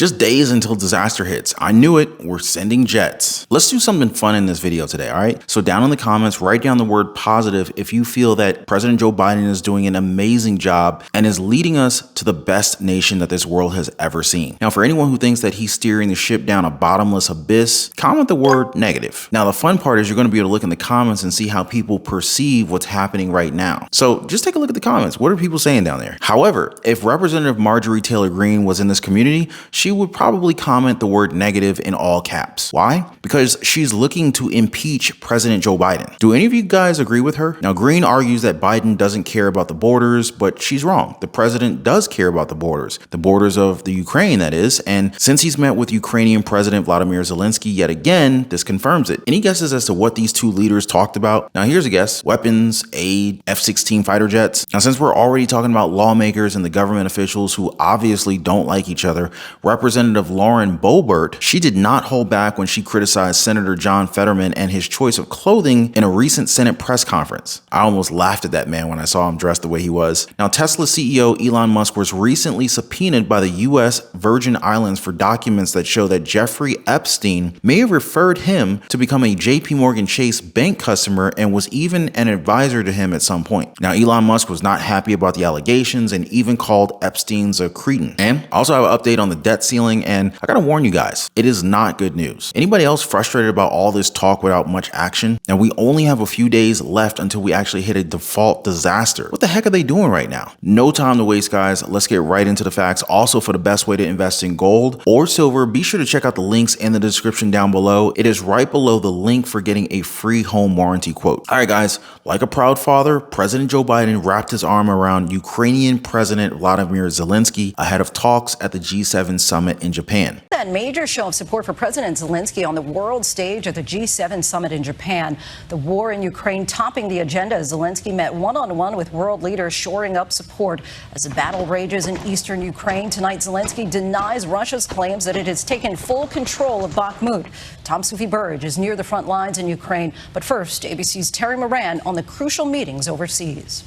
Just days until disaster hits. I knew it. We're sending jets. Let's do something fun in this video today, all right? So down in the comments, write down the word positive if you feel that President Joe Biden is doing an amazing job and is leading us to the best nation that this world has ever seen. Now, for anyone who thinks that he's steering the ship down a bottomless abyss, comment the word negative. Now, the fun part is you're going to be able to look in the comments and see how people perceive what's happening right now. So just take a look at the comments. What are people saying down there? However, if Representative Marjorie Taylor Greene was in this community, she would probably comment the word negative in all caps. Why? Because she's looking to impeach President Joe Biden. Do any of you guys agree with her? Now, Greene argues that Biden doesn't care about the borders, but she's wrong. The president does care about the borders of the Ukraine, that is. And since he's met with Ukrainian President Vladimir Zelensky yet again, this confirms it. Any guesses as to what these two leaders talked about? Now, here's a guess. Weapons, aid, F-16 fighter jets. Now, since we're already talking about lawmakers and the government officials who obviously don't like each other, Representative Lauren Boebert, she did not hold back when she criticized Senator John Fetterman and his choice of clothing in a recent Senate press conference. I almost laughed at that man when I saw him dressed the way he was. Now, Tesla CEO Elon Musk was recently subpoenaed by the U.S. Virgin Islands for documents that show that Jeffrey Epstein may have referred him to become a JP Morgan Chase bank customer and was even an advisor to him at some point. Now, Elon Musk was not happy about the allegations and even called Epstein's a cretin. And I also have an update on the debt ceiling, and I gotta warn you guys, it is not good news. Anybody else frustrated about all this talk without much action? Now, we only have a few days left until we actually hit a default disaster. What the heck are they doing right now? No time to waste, guys. Let's get right into the facts. Also, for the best way to invest in gold or silver, be sure to check out the links in the description down below. It is right below the link for getting a free home warranty quote. All right, guys, like a proud father, President Joe Biden wrapped his arm around Ukrainian President Vladimir Zelensky ahead of talks at the G7 summit in Japan. That major show of support for President Zelensky on the world stage at the G7 summit in Japan. The war in Ukraine topping the agenda as Zelensky met one-on-one with world leaders, shoring up support as the battle rages in eastern Ukraine. Tonight, Zelensky denies Russia's claims that it has taken full control of Bakhmut. Tom Sufi Burge is near the front lines in Ukraine. But first, ABC's Terry Moran on the crucial meetings overseas.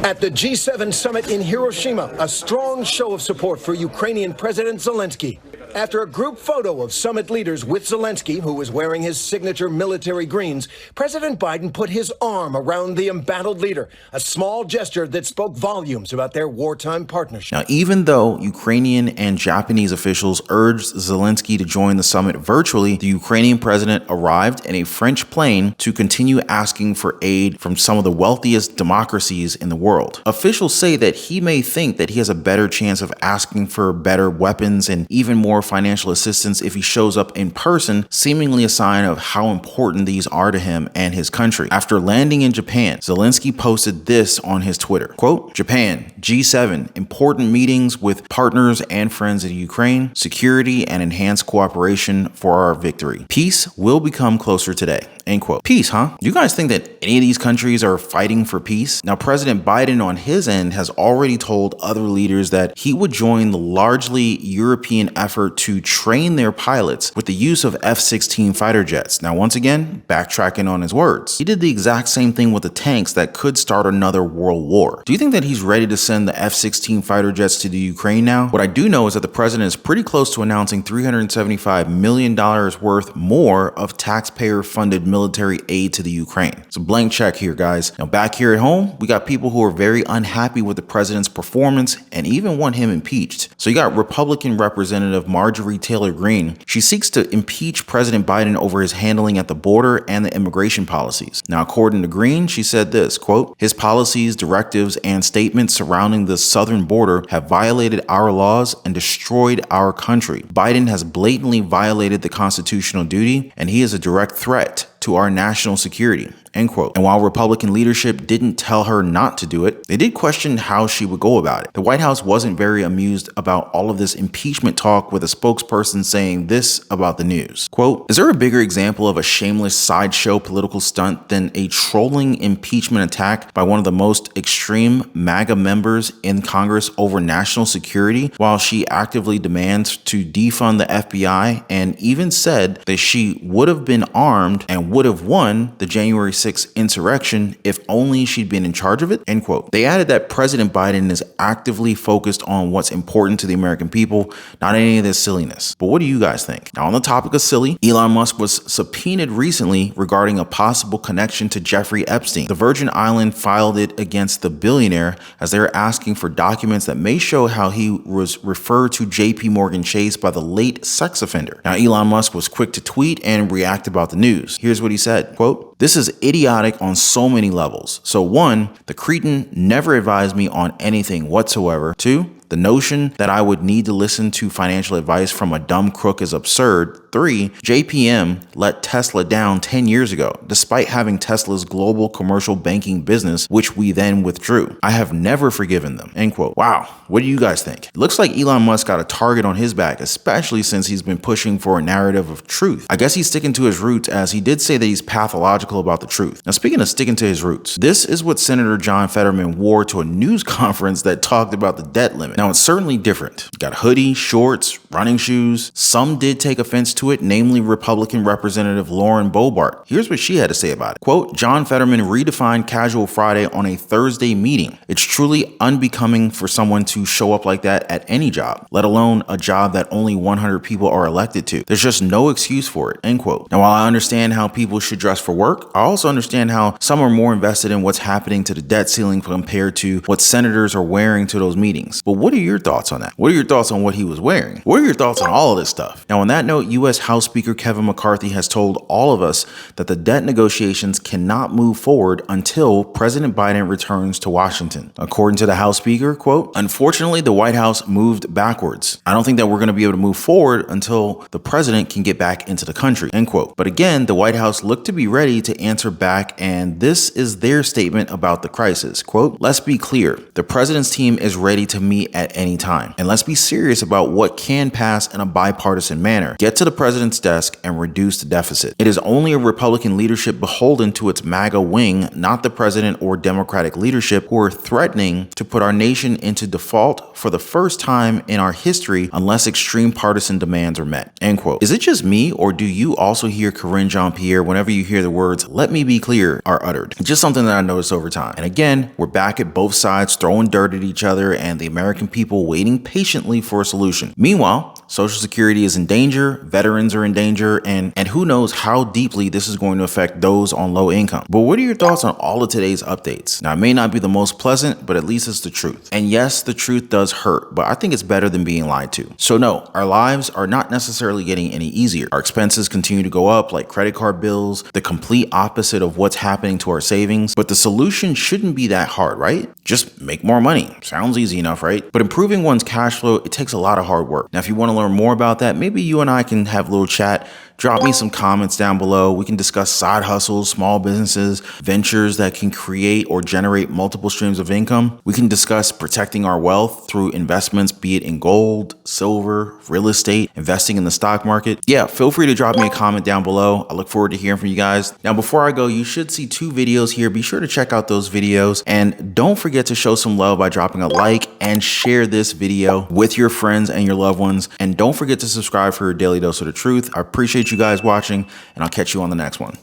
At the G7 summit in Hiroshima, a strong show of support for Ukrainian President Zelensky. After a group photo of summit leaders with Zelensky, who was wearing his signature military greens, President Biden put his arm around the embattled leader, a small gesture that spoke volumes about their wartime partnership. Now, even though Ukrainian and Japanese officials urged Zelensky to join the summit virtually, the Ukrainian president arrived in a French plane to continue asking for aid from some of the wealthiest democracies in the world. Officials say that he may think that he has a better chance of asking for better weapons and even more financial assistance if he shows up in person, seemingly a sign of how important these are to him and his country. After landing in Japan, Zelensky posted this on his Twitter. Quote, Japan, G7, important meetings with partners and friends in Ukraine, security and enhanced cooperation for our victory. Peace will become closer today. End quote. Peace, huh? You guys think that any of these countries are fighting for peace? Now, President Biden on his end has already told other leaders that he would join the largely European effort to train their pilots with the use of F-16 fighter jets. Now, once again, backtracking on his words, he did the exact same thing with the tanks that could start another world war. Do you think that he's ready to send the F-16 fighter jets to the Ukraine now? What I do know is that the president is pretty close to announcing $375 million worth more of taxpayer-funded military aid to the Ukraine. It's a blank check here, guys. Now, back here at home, we got people who are very unhappy with the president's performance and even want him impeached. So you got Republican Representative Marjorie Taylor Greene. She seeks to impeach President Biden over his handling at the border and the immigration policies. Now, according to Greene, she said this, quote, his policies, directives, and statements surrounding the southern border have violated our laws and destroyed our country. Biden has blatantly violated the constitutional duty, and he is a direct threat to our national security. End quote. And while Republican leadership didn't tell her not to do it, they did question how she would go about it. The White House wasn't very amused about all of this impeachment talk, with a spokesperson saying this about the news. Quote, is there a bigger example of a shameless sideshow political stunt than a trolling impeachment attack by one of the most extreme MAGA members in Congress over national security, while she actively demands to defund the FBI and even said that she would have been armed and and would have won the January 6th insurrection if only she'd been in charge of it, end quote. They added that President Biden is actively focused on what's important to the American people, not any of this silliness. But what do you guys think? Now, on the topic of silly, Elon Musk was subpoenaed recently regarding a possible connection to Jeffrey Epstein. The Virgin Island filed it against the billionaire as they were asking for documents that may show how he was referred to JP Morgan Chase by the late sex offender. Now, Elon Musk was quick to tweet and react about the news. Here's what he said, quote, "This is idiotic on so many levels. So 1, the cretin never advised me on anything whatsoever. 2, the notion that I would need to listen to financial advice from a dumb crook is absurd. 3, JPM let Tesla down 10 years ago, despite having Tesla's global commercial banking business, which we then withdrew. I have never forgiven them," end quote. Wow, what do you guys think? It looks like Elon Musk got a target on his back, especially since he's been pushing for a narrative of truth. I guess he's sticking to his roots, as he did say that he's pathological about the truth. Now, speaking of sticking to his roots, this is what Senator John Fetterman wore to a news conference that talked about the debt limit. Now, it's certainly different. You got a hoodie, shorts, running shoes. Some did take offense to it, namely Republican Representative Lauren Boebert. Here's what she had to say about it. Quote, "John Fetterman redefined casual Friday on a Thursday meeting. It's truly unbecoming for someone to show up like that at any job, let alone a job that only 100 people are elected to. There's just no excuse for it," end quote. Now, while I understand how people should dress for work, I also understand how some are more invested in what's happening to the debt ceiling compared to what senators are wearing to those meetings. But what are your thoughts on that? What are your thoughts on what he was wearing? What are your thoughts on all of this stuff? Now, on that note, U.S. House Speaker Kevin McCarthy has told all of us that the debt negotiations cannot move forward until President Biden returns to Washington. According to the House Speaker, quote, "Unfortunately, the White House moved backwards. I don't think that we're going to be able to move forward until the president can get back into the country," end quote. But again, the White House looked to be ready to answer back, and this is their statement about the crisis. Quote, "Let's be clear. The president's team is ready to meet at any time. And let's be serious about what can pass in a bipartisan manner. Get to the president's desk and reduce the deficit. It is only a Republican leadership beholden to its MAGA wing, not the president or Democratic leadership, who are threatening to put our nation into default for the first time in our history unless extreme partisan demands are met," end quote. Is it just me, or do you also hear Karine Jean-Pierre whenever you hear the words "let me be clear" are uttered? It's just something that I noticed over time. And again, we're back at both sides throwing dirt at each other and the American people waiting patiently for a solution. Meanwhile, Social Security is in danger, veterans are in danger, and who knows how deeply this is going to affect those on low income. But what are your thoughts on all of today's updates? Now, it may not be the most pleasant, but at least it's the truth. And yes, the truth does hurt, but I think it's better than being lied to. So no, our lives are not necessarily getting any easier. Our expenses continue to go up, like credit card bills, the complete opposite of what's happening to our savings. But the solution shouldn't be that hard, right? Just make more money. Sounds easy enough, right? But improving one's cash flow, it takes a lot of hard work. Now, if you want to learn more about that, maybe you and I can have a little chat. Drop me some comments down below. We can discuss side hustles, small businesses, ventures that can create or generate multiple streams of income. We can discuss protecting our wealth through investments, be it in gold, silver, real estate, investing in the stock market. Yeah, feel free to drop me a comment down below. I look forward to hearing from you guys. Now, before I go, you should see 2 videos here. Be sure to check out those videos, and don't forget to show some love by dropping a like and share this video with your friends and your loved ones. And don't forget to subscribe for your daily dose of the truth. I appreciate you guys watching, and I'll catch you on the next one.